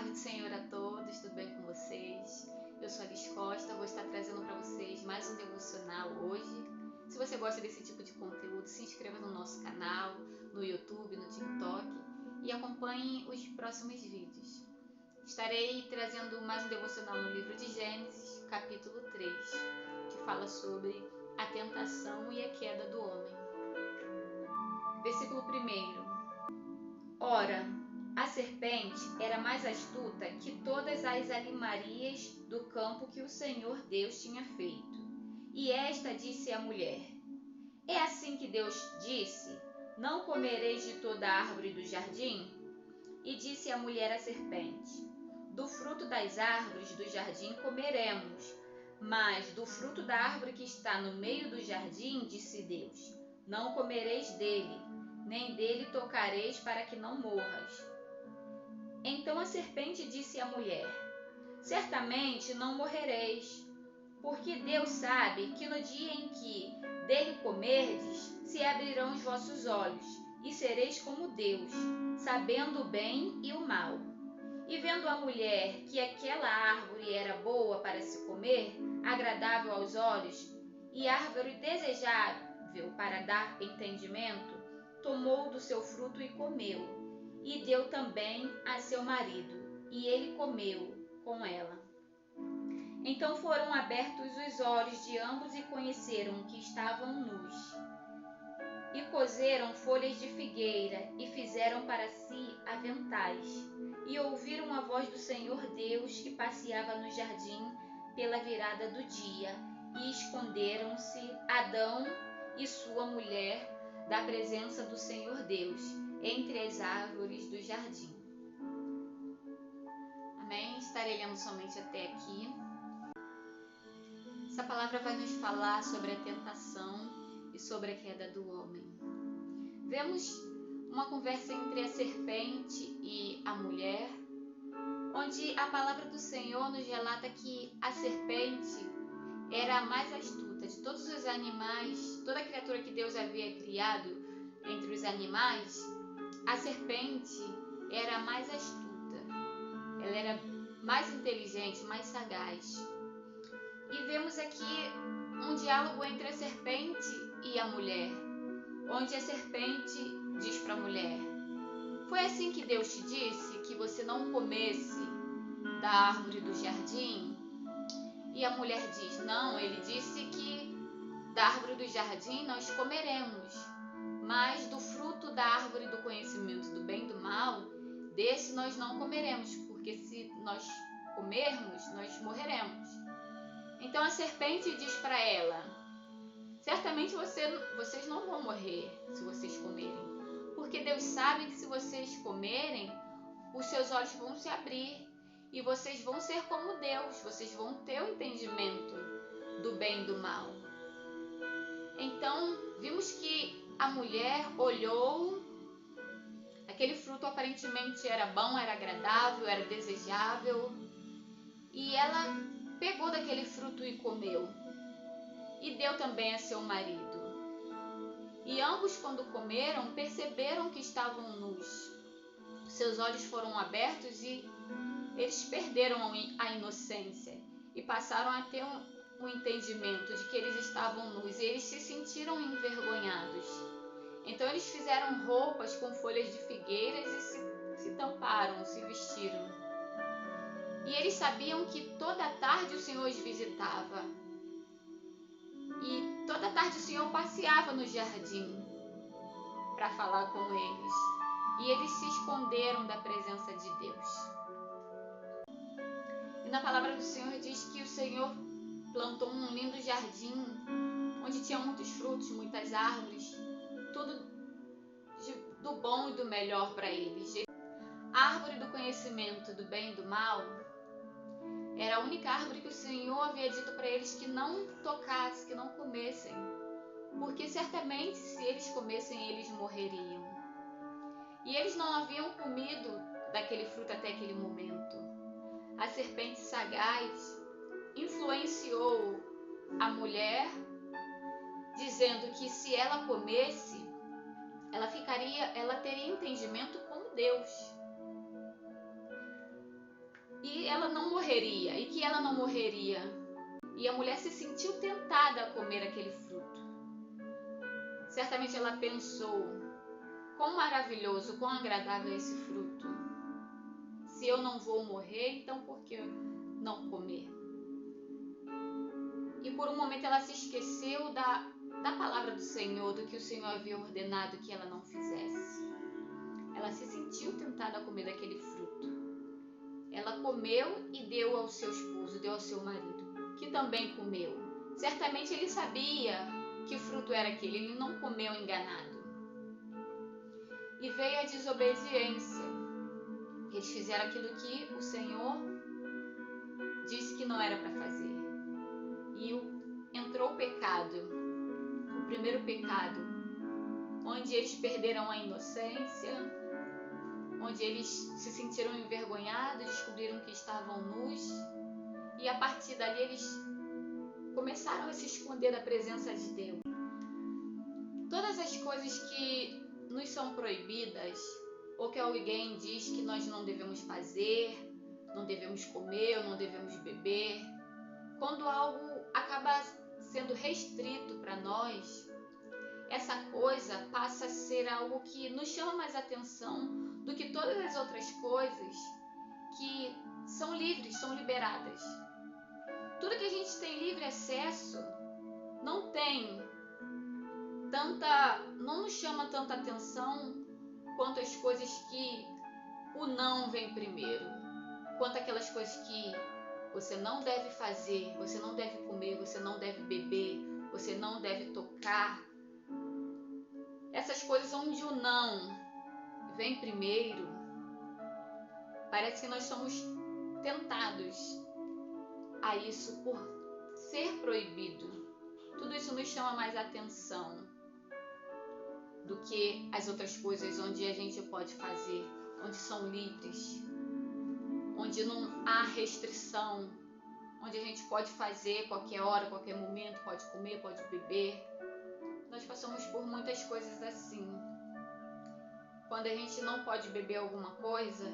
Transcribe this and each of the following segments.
Paz do Senhor a todos, tudo bem com vocês? Eu sou a Liz Costa, vou estar trazendo para vocês mais um devocional hoje. Se você gosta desse tipo de conteúdo, se inscreva no nosso canal, no YouTube, no TikTok e acompanhe os próximos vídeos. Estarei trazendo mais um devocional no livro de Gênesis, capítulo 3, que fala sobre a tentação e a queda do homem. Versículo 1. Ora, a serpente era mais astuta que todas as alimarias do campo que o Senhor Deus tinha feito. E esta disse à mulher: É assim que Deus disse: Não comereis de toda a árvore do jardim? E disse a mulher à serpente: Do fruto das árvores do jardim comeremos, mas do fruto da árvore que está no meio do jardim, disse Deus: Não comereis dele, nem dele tocareis, para que não morras. Então a serpente disse à mulher: Certamente não morrereis, porque Deus sabe que no dia em que dele comerdes, se abrirão os vossos olhos, e sereis como Deus, sabendo o bem e o mal. E vendo a mulher que aquela árvore era boa para se comer, agradável aos olhos, e árvore desejável para dar entendimento, tomou do seu fruto e comeu. E deu também a seu marido, e ele comeu com ela. Então foram abertos os olhos de ambos e conheceram que estavam nus. E coseram folhas de figueira e fizeram para si aventais. E ouviram a voz do Senhor Deus que passeava no jardim pela virada do dia. E esconderam-se Adão e sua mulher da presença do Senhor Deus entre as árvores do jardim. Amém? Estarei lendo somente até aqui. Essa palavra vai nos falar sobre a tentação e sobre a queda do homem. Vemos uma conversa entre a serpente e a mulher, onde a palavra do Senhor nos relata que a serpente era a mais astuta de todos os animais, toda criatura que Deus havia criado entre os animais. A serpente era a mais astuta, ela era mais inteligente, mais sagaz. E vemos aqui um diálogo entre a serpente e a mulher, onde a serpente diz para a mulher: Foi assim que Deus te disse que você não comesse da árvore do jardim? E a mulher diz: Não, ele disse que da árvore do jardim nós comeremos, mas do fruto da árvore do conhecimento do bem e do mal, desse nós não comeremos, porque se nós comermos, nós morreremos. Então a serpente diz para ela: Certamente vocês não vão morrer se vocês comerem, porque Deus sabe que se vocês comerem, os seus olhos vão se abrir e vocês vão ser como Deus, vocês vão ter o entendimento do bem e do mal. Então vimos que a mulher olhou, aquele fruto aparentemente era bom, era agradável, era desejável, e ela pegou daquele fruto e comeu, e deu também a seu marido. E ambos, quando comeram, perceberam que estavam nus. Seus olhos foram abertos e eles perderam a inocência e passaram a ter um entendimento de que eles estavam nus, e eles se sentiram envergonhados. Então eles fizeram roupas com folhas de figueiras e se tamparam, se vestiram. E eles sabiam que toda tarde o Senhor os visitava. E toda tarde o Senhor passeava no jardim para falar com eles. E eles se esconderam da presença de Deus. E na palavra do Senhor diz que o Senhor plantou um lindo jardim, onde tinha muitos frutos, muitas árvores, tudo do bom e do melhor para eles. A árvore do conhecimento do bem e do mal era a única árvore que o Senhor havia dito para eles que não tocassem, que não comessem, porque certamente se eles comessem, eles morreriam. E eles não haviam comido daquele fruto até aquele momento. A serpente sagaz influenciou a mulher, dizendo que se ela comesse, ela teria entendimento como Deus. ela não morreria e que ela não morreria. E a mulher se sentiu tentada a comer aquele fruto. Certamente ela pensou: quão maravilhoso, quão agradável é esse fruto. Se eu não vou morrer, então por que não comer? E por um momento ela se esqueceu da palavra do Senhor, do que o Senhor havia ordenado que ela não fizesse. Ela se sentiu tentada a comer daquele fruto. Ela comeu e deu ao seu esposo, deu ao seu marido, que também comeu. Certamente ele sabia que fruto era aquele, ele não comeu enganado. E veio a desobediência. Eles fizeram aquilo que o Senhor disse que não era para fazer. E entrou o pecado, o primeiro pecado, onde eles perderam a inocência, onde eles se sentiram envergonhados, descobriram que estavam nus, e a partir dali eles começaram a se esconder da presença de Deus. Todas as coisas que nos são proibidas, ou que alguém diz que nós não devemos fazer, não devemos comer, ou não devemos beber, quando algo acaba sendo restrito para nós, essa coisa passa a ser algo que nos chama mais atenção do que todas as outras coisas que são livres, são liberadas. Tudo que a gente tem livre acesso não nos chama tanta atenção quanto as coisas que o não vem primeiro, quanto aquelas coisas que você não deve fazer, você não deve comer, você não deve beber, você não deve tocar. Essas coisas onde o não vem primeiro, parece que nós somos tentados a isso por ser proibido. Tudo isso nos chama mais atenção do que as outras coisas onde a gente pode fazer, onde são livres, onde não há restrição, onde a gente pode fazer qualquer hora, qualquer momento, pode comer, pode beber. Nós passamos por muitas coisas assim. Quando a gente não pode beber alguma coisa,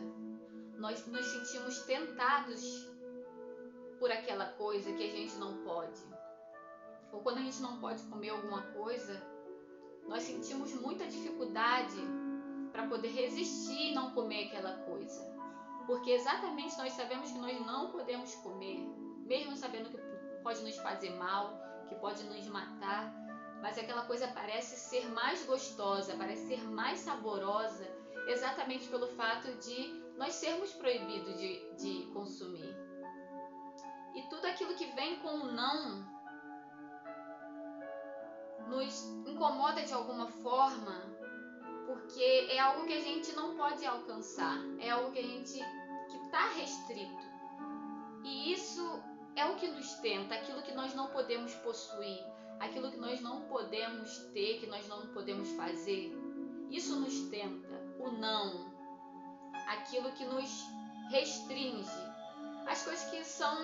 nós nos sentimos tentados por aquela coisa que a gente não pode. Ou quando a gente não pode comer alguma coisa, nós sentimos muita dificuldade para poder resistir e não comer aquela coisa. Porque exatamente nós sabemos que nós não podemos comer, mesmo sabendo que pode nos fazer mal, que pode nos matar, mas aquela coisa parece ser mais gostosa, parece ser mais saborosa, exatamente pelo fato de nós sermos proibidos de consumir. E tudo aquilo que vem com o não nos incomoda de alguma forma, porque é algo que a gente não pode alcançar, é algo que está restrito. E isso é o que nos tenta, aquilo que nós não podemos possuir, aquilo que nós não podemos ter, que nós não podemos fazer. Isso nos tenta, o não, aquilo que nos restringe, as coisas que são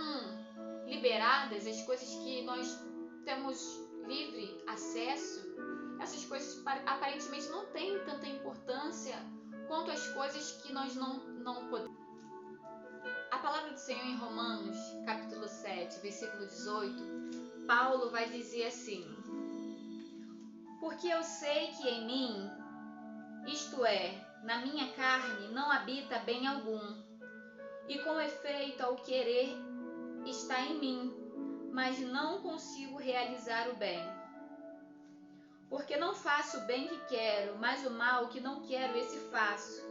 liberadas, as coisas que nós temos livre acesso, essas coisas aparentemente não têm tanta importância quanto as coisas que nós não podemos. A palavra do Senhor em Romanos, capítulo 7, versículo 18, Paulo vai dizer assim: porque eu sei que em mim, isto é, na minha carne, não habita bem algum, e com efeito ao querer está em mim, mas não consigo realizar o bem. Porque não faço o bem que quero, mas o mal que não quero, esse faço.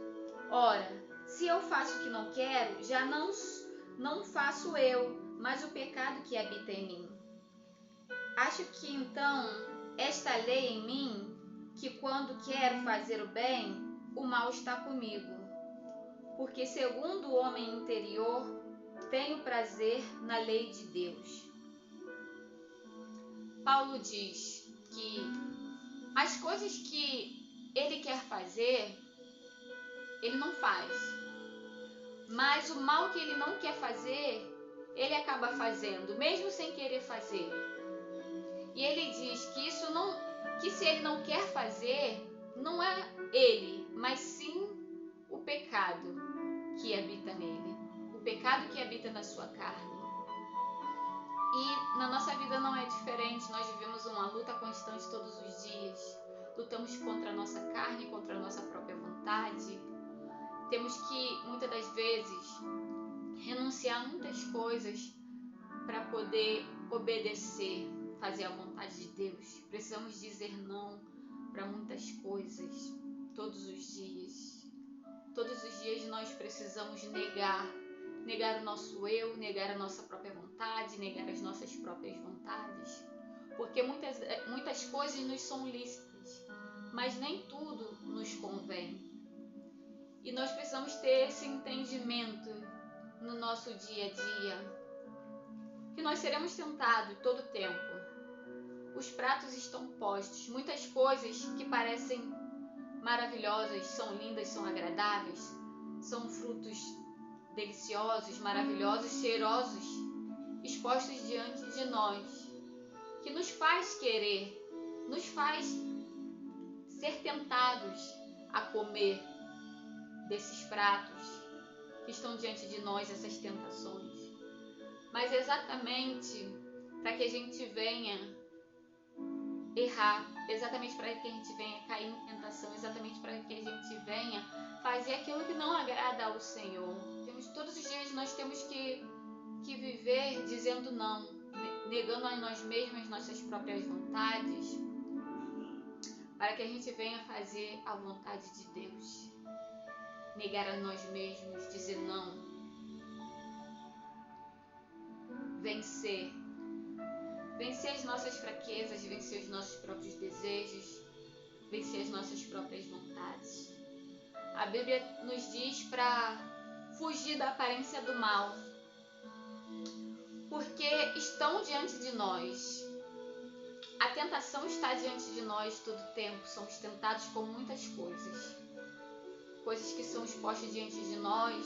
Ora, se eu faço o que não quero, já não faço eu, mas o pecado que habita em mim. Acho que então esta lei em mim, que quando quero fazer o bem, o mal está comigo. Porque segundo o homem interior, tenho prazer na lei de Deus. Paulo diz que as coisas que ele quer fazer, ele não faz. Mas o mal que ele não quer fazer, ele acaba fazendo, mesmo sem querer fazer. E ele diz que se ele não quer fazer, não é ele, mas sim o pecado que habita nele. O pecado que habita na sua carne. E na nossa vida não é diferente, nós vivemos uma luta constante todos os dias. Lutamos contra a nossa carne, contra a nossa própria vontade. Temos que, muitas das vezes, renunciar a muitas coisas para poder obedecer, fazer a vontade de Deus. Precisamos dizer não para muitas coisas, todos os dias. Todos os dias nós precisamos negar o nosso eu, negar a nossa própria vontade, negar as nossas próprias vontades. Porque muitas coisas nos são lícitas, mas nem tudo nos convém. E nós precisamos ter esse entendimento no nosso dia a dia, que nós seremos tentados todo o tempo. Os pratos estão postos, muitas coisas que parecem maravilhosas, são lindas, são agradáveis, são frutos deliciosos, maravilhosos, cheirosos, expostos diante de nós, que nos faz querer, nos faz ser tentados a comer desses pratos que estão diante de nós, essas tentações. Mas exatamente para que a gente venha errar, exatamente para que a gente venha cair em tentação, exatamente para que a gente venha fazer aquilo que não agrada ao Senhor. Todos os dias nós temos que viver dizendo não, negando a nós mesmos nossas próprias vontades, para que a gente venha fazer a vontade de Deus. Negar a nós mesmos, dizer não. Vencer as nossas fraquezas, vencer os nossos próprios desejos, vencer as nossas próprias vontades. A Bíblia nos diz para fugir da aparência do mal, porque estão diante de nós. A tentação está diante de nós todo o tempo. Somos tentados com muitas coisas que são expostas diante de nós.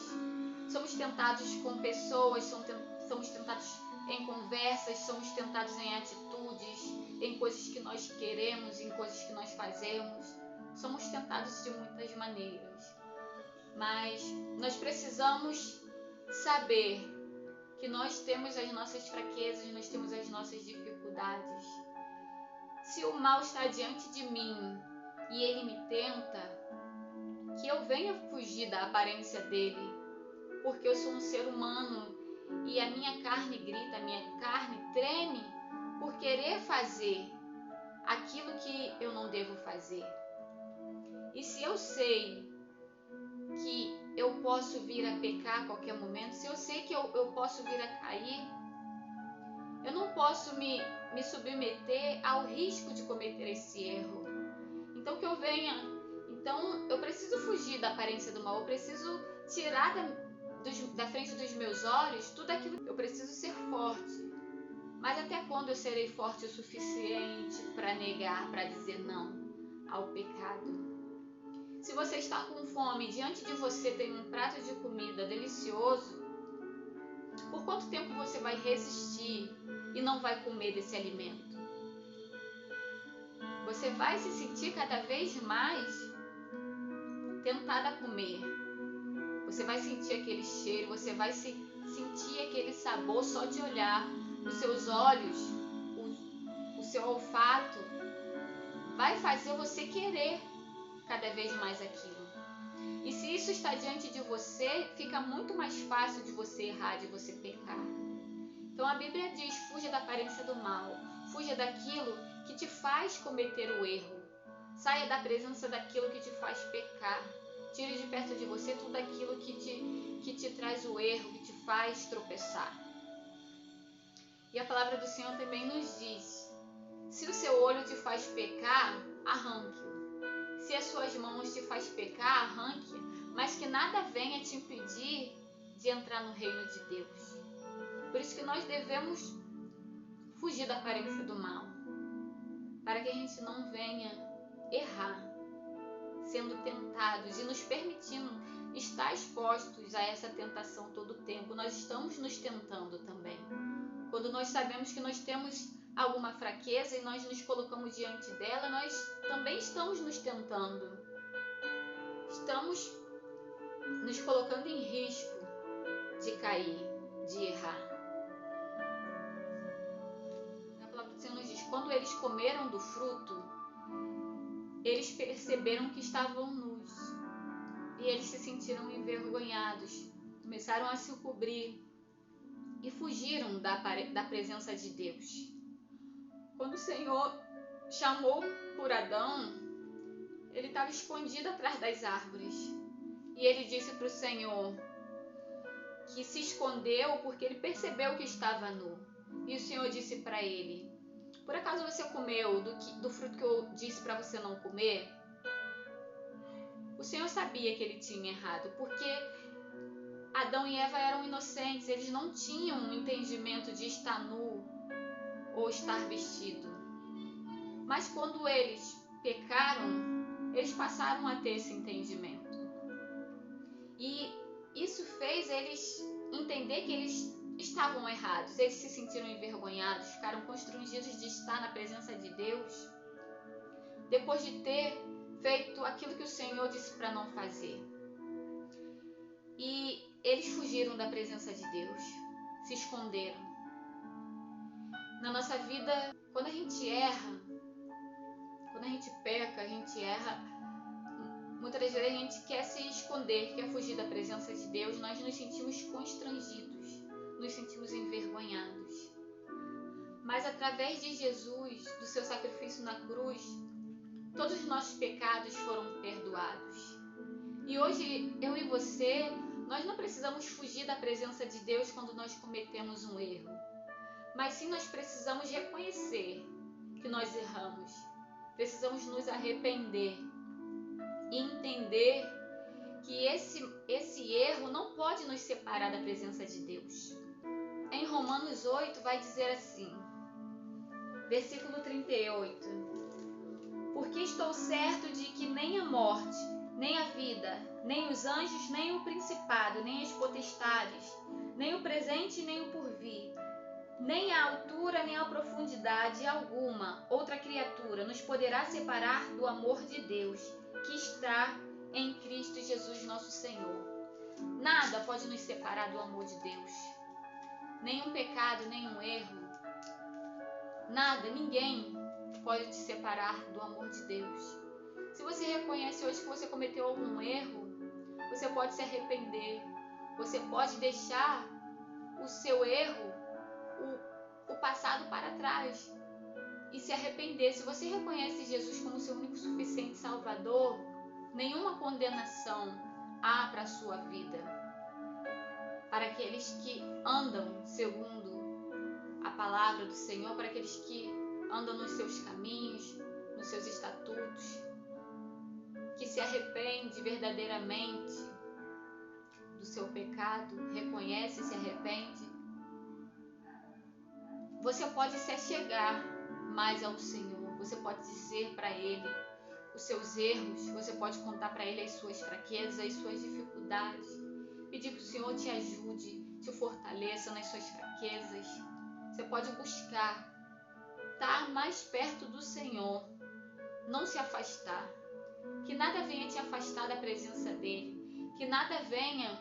Somos tentados com pessoas, somos tentados em conversas, somos tentados em atitudes, em coisas que nós queremos, em coisas que nós fazemos. Somos tentados de muitas maneiras. Mas nós precisamos saber que nós temos as nossas fraquezas, nós temos as nossas dificuldades. Se o mal está diante de mim e ele me tenta, que eu venha fugir da aparência dele, porque eu sou um ser humano e a minha carne grita, a minha carne treme por querer fazer aquilo que eu não devo fazer. E se eu sei que eu posso vir a pecar a qualquer momento, se eu sei que eu posso vir a cair, eu não posso me submeter ao risco de cometer esse erro. Então eu preciso fugir da aparência do mal, eu preciso tirar da frente dos meus olhos tudo aquilo. Eu preciso ser forte. Mas até quando eu serei forte o suficiente para negar, para dizer não ao pecado? Se você está com fome, diante de você tem um prato de comida delicioso, por quanto tempo você vai resistir e não vai comer desse alimento? Você vai se sentir cada vez mais tentada a comer. Você vai sentir aquele cheiro, você vai sentir aquele sabor só de olhar. Os seus olhos, o seu olfato vai fazer você querer cada vez mais aquilo. E se isso está diante de você, fica muito mais fácil de você errar, de você pecar. Então a Bíblia diz: fuja da aparência do mal, fuja daquilo que te faz cometer o erro, saia da presença daquilo que te faz pecar, tire de perto de você tudo aquilo que te traz o erro, que te faz tropeçar. E a palavra do Senhor também nos diz: se o seu olho te faz pecar, arranque-o. Se as suas mãos te faz pecar, arranque, mas que nada venha te impedir de entrar no reino de Deus. Por isso que nós devemos fugir da aparência do mal, para que a gente não venha errar, sendo tentados e nos permitindo estar expostos a essa tentação todo o tempo. Nós estamos nos tentando também. Quando nós sabemos que nós temos alguma fraqueza e nós nos colocamos diante dela, nós também estamos nos tentando. Estamos nos colocando em risco de cair, de errar. A palavra do Senhor nos diz: quando eles comeram do fruto, eles perceberam que estavam nus e eles se sentiram envergonhados, começaram a se cobrir e fugiram da presença de Deus. Quando o Senhor chamou por Adão, ele estava escondido atrás das árvores. E ele disse para o Senhor que se escondeu porque ele percebeu que estava nu. E o Senhor disse para ele: por acaso você comeu do fruto que eu disse para você não comer? O Senhor sabia que ele tinha errado, porque Adão e Eva eram inocentes, eles não tinham um entendimento de estar nu ou estar vestido. Mas quando eles pecaram, eles passaram a ter esse entendimento. E isso fez eles entender que eles estavam errados. Eles se sentiram envergonhados, ficaram constrangidos de estar na presença de Deus, depois de ter feito aquilo que o Senhor disse para não fazer. E eles fugiram da presença de Deus, se esconderam. Na nossa vida, quando a gente erra, quando a gente peca, a gente erra, muitas vezes a gente quer se esconder, quer fugir da presença de Deus, nós nos sentimos constrangidos, nos sentimos envergonhados. Mas através de Jesus, do seu sacrifício na cruz, todos os nossos pecados foram perdoados. E hoje, eu e você, nós não precisamos fugir da presença de Deus quando nós cometemos um erro. Mas sim, nós precisamos reconhecer que nós erramos. Precisamos nos arrepender e entender que esse erro não pode nos separar da presença de Deus. Em Romanos 8 vai dizer assim, versículo 38: porque estou certo de que nem a morte, nem a vida, nem os anjos, nem o principado, nem as potestades, nem o presente, nem o porvir, nem a altura, nem a profundidade alguma, outra criatura, nos poderá separar do amor de Deus, que está em Cristo Jesus nosso Senhor. Nada pode nos separar do amor de Deus. Nenhum pecado, nenhum erro. Nada, ninguém pode te separar do amor de Deus. Se você reconhece hoje que você cometeu algum erro, você pode se arrepender. Você pode deixar o seu erro, o passado para trás e se arrepender. Se você reconhece Jesus como seu único suficiente Salvador, nenhuma condenação há para a sua vida. Para aqueles que andam segundo a palavra do Senhor, para aqueles que andam nos seus caminhos, nos seus estatutos, que se arrepende verdadeiramente do seu pecado, reconhece e se arrepende, você pode se achegar mais ao Senhor, você pode dizer para Ele os seus erros, você pode contar para Ele as suas fraquezas, as suas dificuldades, pedir que o Senhor te ajude, te fortaleça nas suas fraquezas. Você pode buscar estar mais perto do Senhor, não se afastar, que nada venha te afastar da presença dEle, que nada venha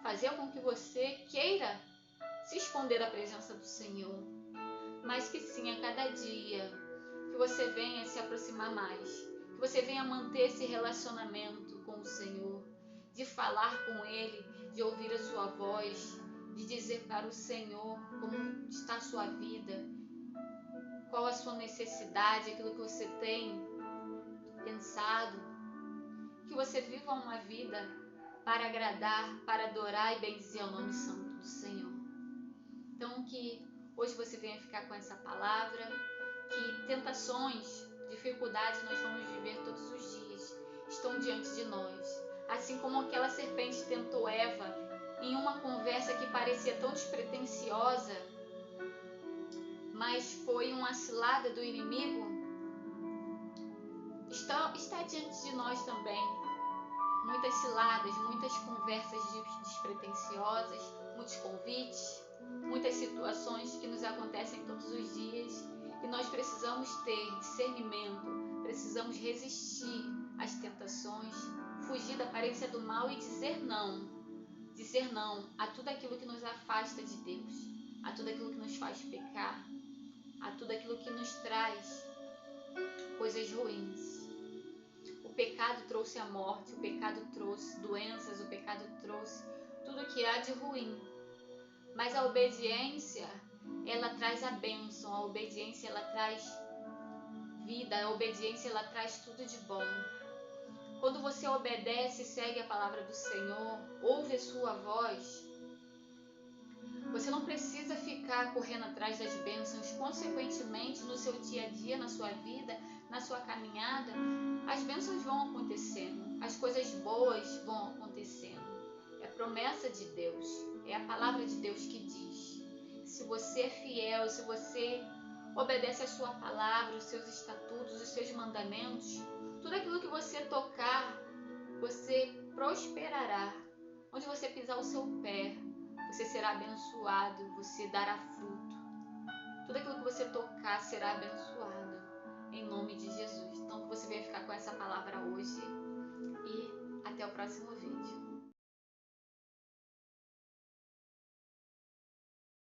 fazer com que você queira se esconder da presença do Senhor, mas que sim, a cada dia, que você venha se aproximar mais, que você venha manter esse relacionamento com o Senhor, de falar com Ele, de ouvir a sua voz, de dizer para o Senhor como está a sua vida, qual a sua necessidade, aquilo que você tem pensado, que você viva uma vida para agradar, para adorar e bendizer o nome santo do Senhor. Então que hoje você venha ficar com essa palavra, que tentações, dificuldades nós vamos viver todos os dias, estão diante de nós. Assim como aquela serpente tentou Eva em uma conversa que parecia tão despretensiosa, mas foi uma cilada do inimigo, está diante de nós também. Muitas ciladas, muitas conversas despretensiosas, muitos convites, muitas situações que nos acontecem todos os dias e nós precisamos ter discernimento, precisamos resistir às tentações, fugir da aparência do mal e dizer dizer não a tudo aquilo que nos afasta de Deus, a tudo aquilo que nos faz pecar, a tudo aquilo que nos traz coisas ruins. O pecado trouxe a morte, o pecado trouxe doenças, o pecado trouxe tudo que há de ruim. Mas a obediência, ela traz a bênção, a obediência, ela traz vida, a obediência, ela traz tudo de bom. Quando você obedece e segue a palavra do Senhor, ouve a sua voz, você não precisa ficar correndo atrás das bênçãos. Consequentemente, no seu dia a dia, na sua vida, na sua caminhada, as bênçãos vão acontecendo, as coisas boas vão acontecendo. É a promessa de Deus, é a palavra de Deus que diz. Se você é fiel, se você obedece a sua palavra, os seus estatutos, os seus mandamentos, tudo aquilo que você tocar, você prosperará. Onde você pisar o seu pé, você será abençoado, você dará fruto. Tudo aquilo que você tocar será abençoado, em nome de Jesus.